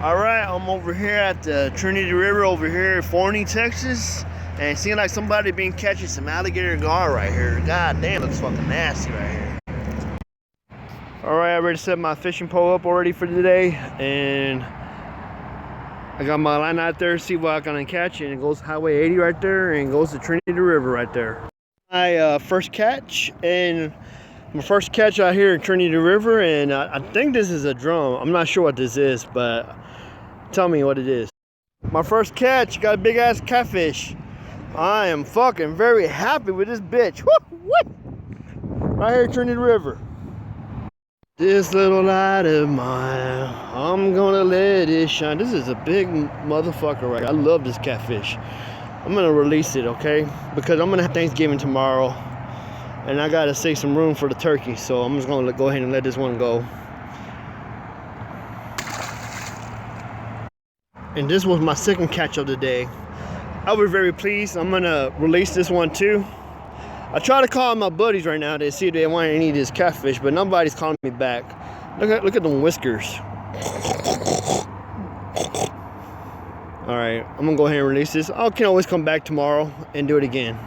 All right, I'm over here at the Trinity River over here in Forney, Texas, and it seems like somebody been catching some alligator gar right here. God damn, looks fucking nasty right here. All right, I already set my fishing pole up already for today, and I got my line out there, see what I'm gonna catch, and it goes Highway 80 right there, and goes to Trinity River right there. My first catch, and my first catch out here in Trinity River, and I think this is a drum. I'm not sure what this is, but tell me what it is. My first catch, got a big ass catfish. I am fucking very happy with this bitch. Woo, woo. Right here, Trinity River. This little light of mine, I'm gonna let it shine. This is a big motherfucker right here. I love this catfish. I'm gonna release it, okay? Because I'm gonna have Thanksgiving tomorrow, and I gotta save some room for the turkey. So I'm just gonna go ahead and let this one go. And this was my second catch of the day. I was very pleased. I'm gonna release this one too. I try to call my buddies right now to see if they want any of this catfish, but nobody's calling me back. Look at them whiskers. All right, I'm gonna go ahead and release this. I can always come back tomorrow and do it again.